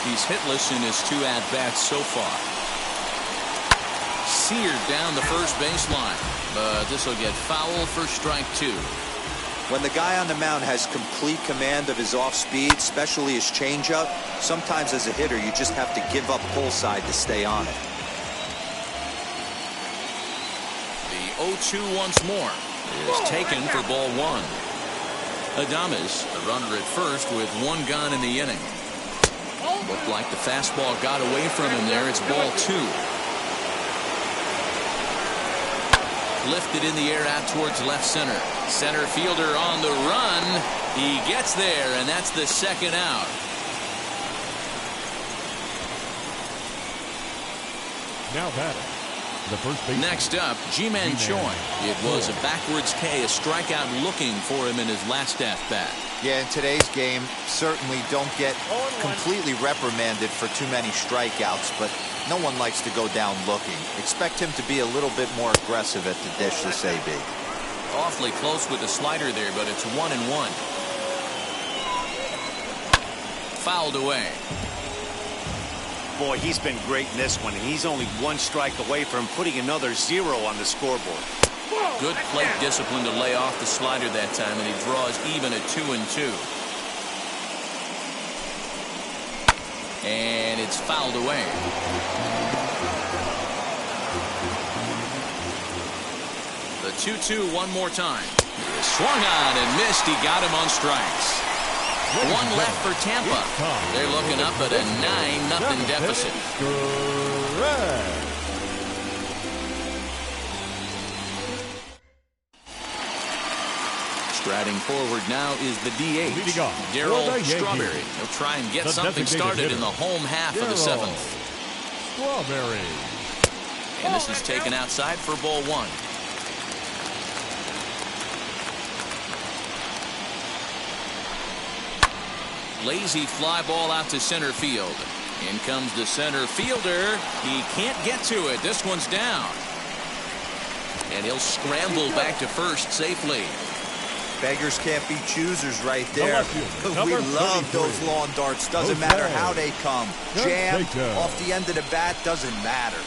He's hitless in his 2 at-bats so far. Seared down the first baseline, but this will get foul for strike 2. When the guy on the mound has complete command of his off speed, especially his changeup, sometimes as a hitter you just have to give up pull side to stay on it. The 0-2 once more is taken for ball 1. Adames, the runner at first with 1 gone in the inning. Looked like the fastball got away from him there. It's ball 2. Lifted in the air out towards left center. Center fielder on the run. He gets there, and that's the 2nd out. Now batting, the first baseman. Next up, Ji-Man Choi. It was a backwards K, a strikeout looking for him in his last at-bat. Yeah, in today's game, certainly don't get completely reprimanded for too many strikeouts, but no one likes to go down looking. Expect him to be a little bit more aggressive at the dish this AB. Awfully close with the slider there, but it's 1-1. Fouled away. Boy, he's been great in this one, and he's only 1 strike away from putting another 0 on the scoreboard. Good plate discipline to lay off the slider that time, and he draws even at 2-2. And it's fouled away. The 2-2 one more time. Swung on and missed. He got him on strikes. 1 left for Tampa. They're looking up at a 9-0 deficit. Striding forward now is the DH, Darryl Strawberry. He'll try and get something started in the home half of the 7th. Strawberry. And this is taken outside for ball 1. Lazy fly ball out to center field. In comes the center fielder. He can't get to it. This one's down. And he'll scramble back to first safely. Beggars can't be choosers right there. We love those lawn darts. Doesn't matter how they come. Jam, off the end of the bat, doesn't matter.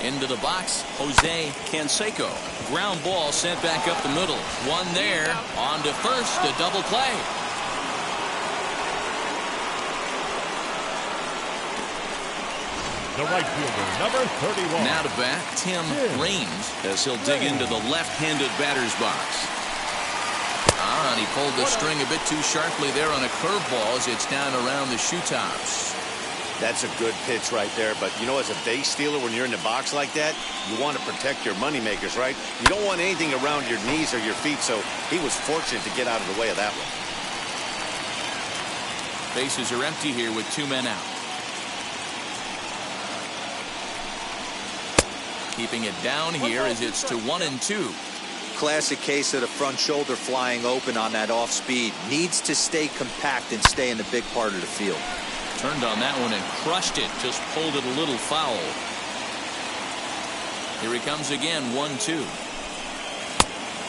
Into the box, Jose Canseco. Ground ball sent back up the middle. 1 there. On to first, a double play. The right fielder, number 31. Now to bat, Tim Raines, as he'll dig into the left-handed batter's box. And he pulled the string a bit too sharply there on a curveball as it's down around the shoe tops. That's a good pitch right there, but you know, as a base stealer, when you're in the box like that, you want to protect your moneymakers, right? You don't want anything around your knees or your feet, so he was fortunate to get out of the way of that one. Bases are empty here with 2 men out. Keeping it down here as it's to 1-2. Classic case of the front shoulder flying open on that off speed. Needs to stay compact and stay in the big part of the field. Turned on that one and crushed it. Just pulled it a little foul. Here he comes again, 1-2.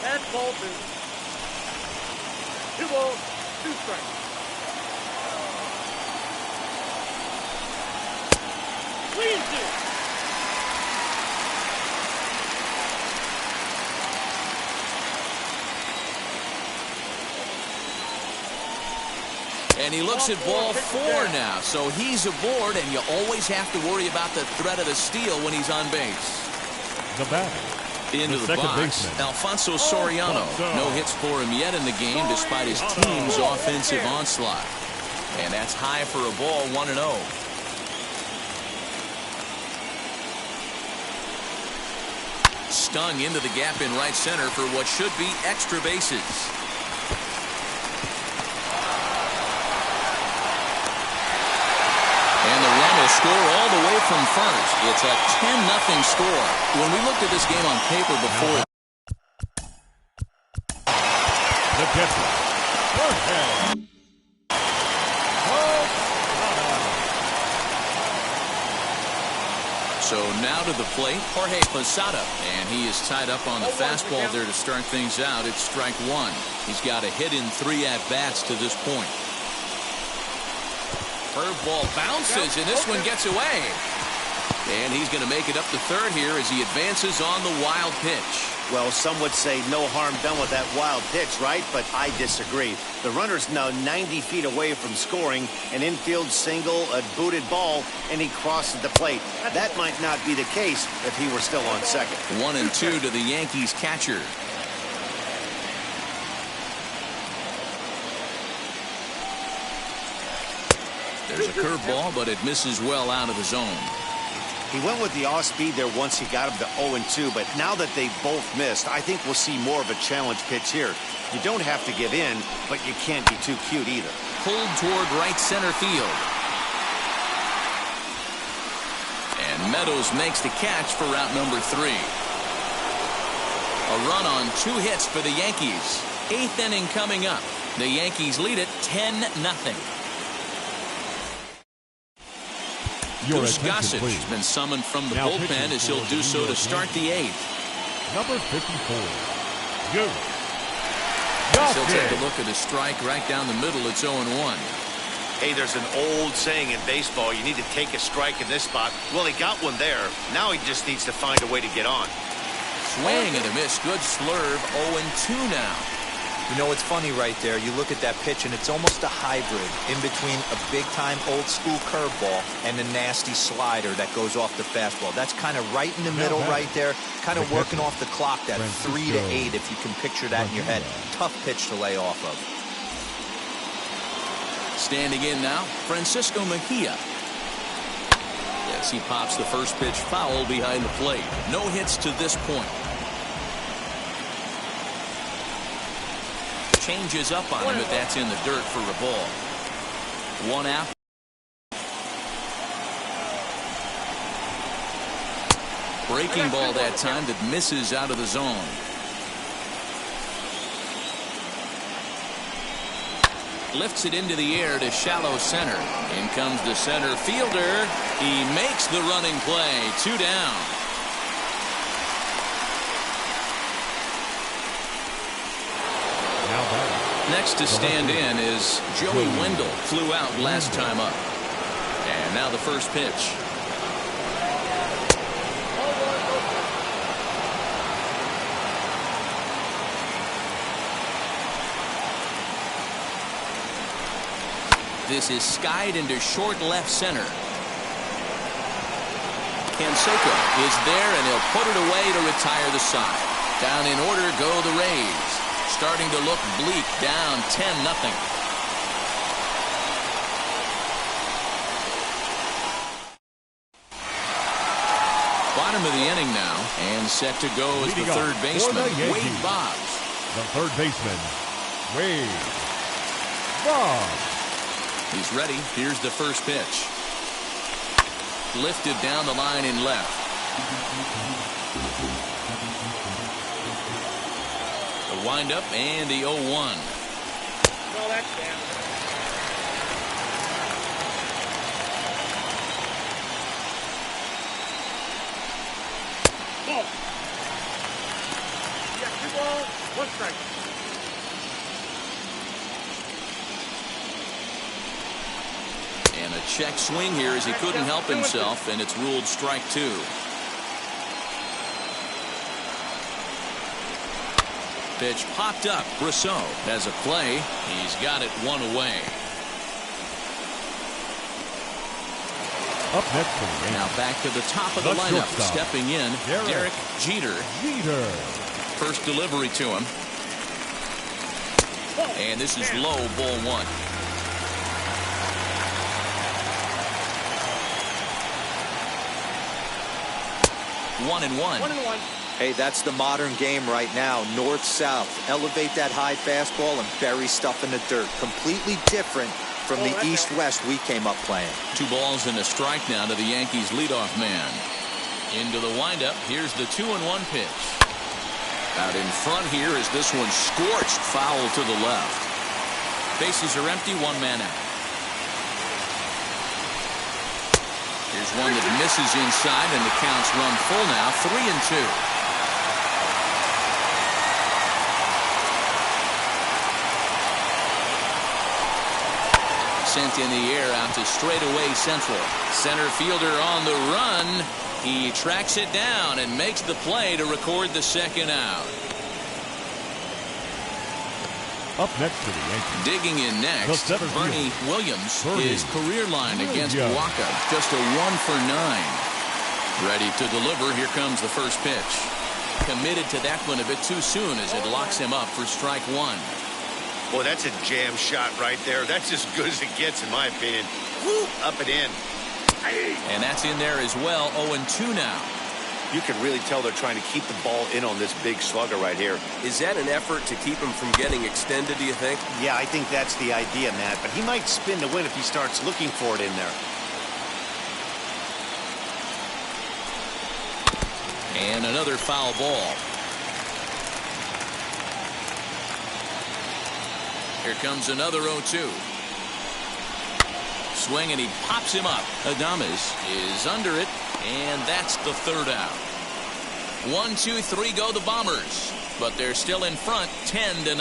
That's ball 2. 2 balls, 2 strikes. Please do. And he looks at ball 4 now, so he's aboard, and you always have to worry about the threat of a steal when he's on base. The batter. Into the box, baseman, Alfonso Soriano. No hits for him yet in the game despite his team's offensive onslaught. And that's high for a ball, 1-0. Stung into the gap in right center for what should be extra bases. And the run will score all the way from first. It's a 10-0 score. When we looked at this game on paper before. The catcher. So now to the plate, Jorge Posada. And he is tied up on the fastball there to start things out. It's strike 1. He's got a hit in 3 at-bats to this point. Curveball bounces, and this one gets away. And he's going to make it up to third here as he advances on the wild pitch. Well, some would say no harm done with that wild pitch, right? But I disagree. The runner's now 90 feet away from scoring. An infield single, a booted ball, and he crosses the plate. That might not be the case if he were still on second. 1-2 to the Yankees catcher. There's a curveball, but it misses well out of the zone. He went with the off-speed there once he got him to 0-2, but now that they've both missed, I think we'll see more of a challenge pitch here. You don't have to give in, but you can't be too cute either. Pulled toward right center field. And Meadows makes the catch for route number 3. A run on 2 hits for the Yankees. 8th inning coming up. The Yankees lead it 10-0. Goose Gossett has been summoned from the bullpen as he'll do so to start the 8th. Number 54. Goose. He'll take a look at a strike right down the middle. It's 0-1. Hey, there's an old saying in baseball, you need to take a strike in this spot. Well, he got one there. Now he just needs to find a way to get on. Swing and a miss. Good slurve. 0-2 now. You know, it's funny right there. You look at that pitch, and it's almost a hybrid in between a big-time old-school curveball and a nasty slider that goes off the fastball. That's kind of right in the middle right there, kind of working off the clock, that 3 to 8, if you can picture that in your head. Tough pitch to lay off of. Standing in now, Francisco Mejia. Yes, he pops the first pitch foul behind the plate. No hits to this point. Changes up on him, but that's in the dirt for a ball. 1 out. Breaking ball that time that misses out of the zone. Lifts it into the air to shallow center. In comes the center fielder. He makes the running play. 2 down. Next to stand in is Joey Wendell. Flew out last time up. And now the first pitch. This is skied into short left center. Canseco is there, and he'll put it away to retire the side. Down in order go the Rays. Starting to look bleak, down 10-0. Bottom of the inning now, and set to go is the third baseman, Wade Boggs. The third baseman, Wade Boggs. He's ready. Here's the first pitch. Lifted down the line in left. The windup and the 0-1. No, that's down. Ball. You got 2 balls, 1 strike. And a check swing here as he couldn't help himself, and it's ruled strike 2. Pitch popped up. Brosseau has a play. He's got it 1 away. Up next for the Yankees. Now back to the top of the lineup. Shortstop. Stepping in, Derek Jeter. First delivery to him. And this is low, ball 1. One and one. Hey, that's the modern game right now. North-south. Elevate that high fastball and bury stuff in the dirt. Completely different from the east-west we came up playing. 2 balls and a strike now to the Yankees leadoff man. Into the windup. Here's the 2-1 pitch. Out in front here is this one scorched foul to the left. Bases are empty, 1 man out. Here's one that misses inside, and the count's run full now, 3-2. Sent in the air out to straightaway central. Center fielder on the run. He tracks it down and makes the play to record the second out. Up next to the Yankees. Digging in next, Bernie Williams, his career line against Waka. Just a 1 for 9. Ready to deliver. Here comes the first pitch. Committed to that one a bit too soon as it locks him up for strike 1. Boy, that's a jam shot right there. That's as good as it gets, in my opinion. Woo, up and in. And that's in there as well. 0-2 now. You can really tell they're trying to keep the ball in on this big slugger right here. Is that an effort to keep him from getting extended, do you think? Yeah, I think that's the idea, Matt. But he might spin to win if he starts looking for it in there. And another foul ball. Here comes another 0-2. Swing, and he pops him up. Adames is under it, and that's the third out. 1, 2, 3 go the Bombers, but they're still in front, 10-0.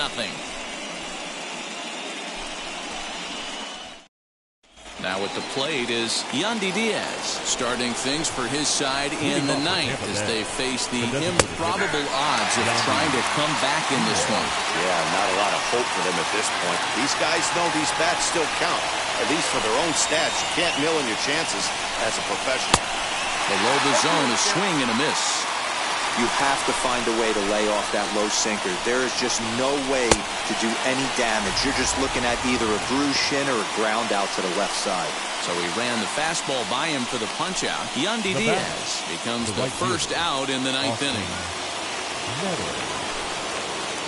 Now at the plate is Yandy Diaz, starting things for his side in the ninth as they face the improbable odds of trying to come back in this one. Yeah, not a lot of hope for them at this point. These guys know these bats still count, at least for their own stats. You can't mill in your chances as a professional. Below the zone, a swing and a miss. You have to find a way to lay off that low sinker. There is just no way to do any damage. You're just looking at either a bruised shin or a ground out to the left side. So he ran the fastball by him for the punch-out. Yandy Diaz becomes the first out in the ninth inning.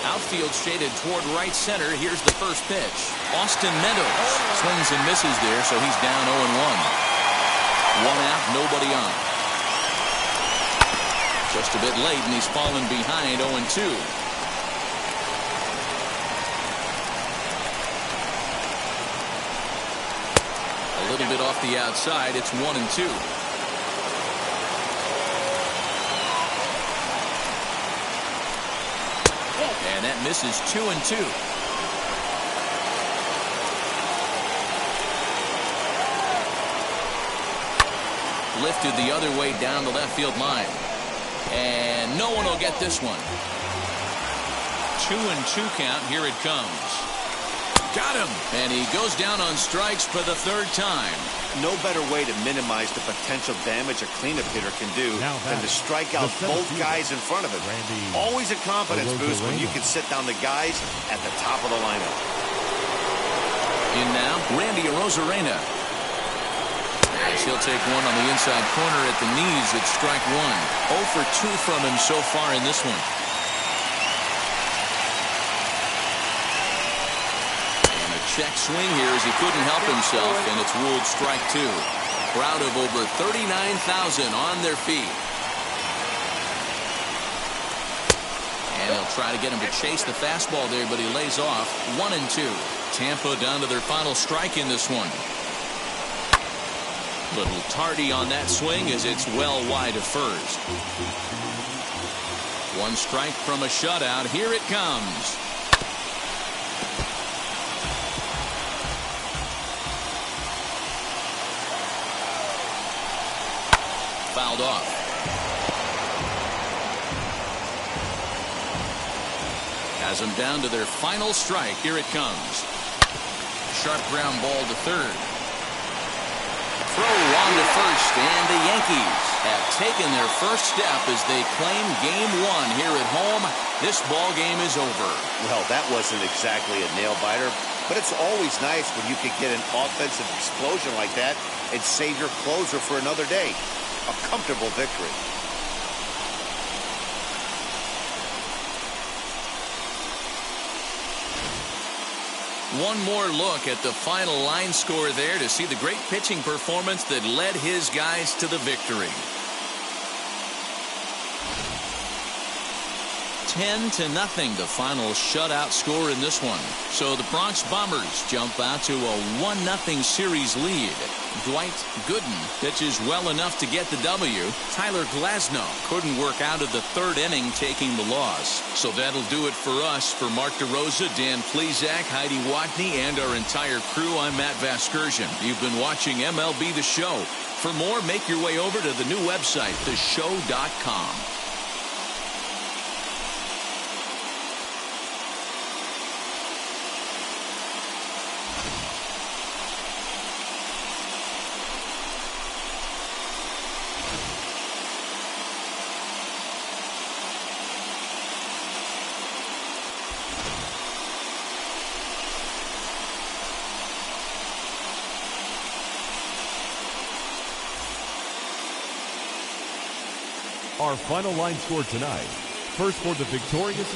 Outfield shaded toward right center. Here's the first pitch. Austin Meadows swings and misses there, so he's down 0-1. 1 out, nobody on. Just a bit late, and he's fallen behind 0-2. A little bit off the outside. It's 1-2. And that misses 2-2. Lifted the other way down the left field line. And no one will get this one. 2-2 count. Here it comes. Got him. And he goes down on strikes for the third time. No better way to minimize the potential damage a cleanup hitter can do than to strike out both guys in front of him. Always a confidence boost when you can sit down the guys at the top of the lineup. In now, Randy Arozarena. As he'll take one on the inside corner at the knees at strike one. 0 for 2 from him so far in this one. Check swing here as he couldn't help himself, and it's ruled strike 2. Crowd of over 39,000 on their feet. And he'll try to get him to chase the fastball there, but he lays off. 1-2. Tampa down to their final strike in this one. Little tardy on that swing as it's well wide of first. One strike from a shutout. Here it comes. Fouled off. Has them down to their final strike. Here it comes. Sharp ground ball to third. Throw on to first, and the Yankees have taken their first step as they claim game 1 here at home. This ball game is over. Well, that wasn't exactly a nail-biter, but it's always nice when you can get an offensive explosion like that and save your closer for another day. A comfortable victory. One more look at the final line score there to see the great pitching performance that led his guys to the victory. 10-0, the final shutout score in this one. So the Bronx Bombers jump out to a 1-0 series lead. Dwight Gooden pitches well enough to get the W. Tyler Glasnow couldn't work out of the third inning, taking the loss. So that'll do it for us. For Mark DeRosa, Dan Plesac, Heidi Watney, and our entire crew, I'm Matt Vasgersian. You've been watching MLB The Show. For more, make your way over to the new website, theshow.com. Our final line score tonight. First for the victorious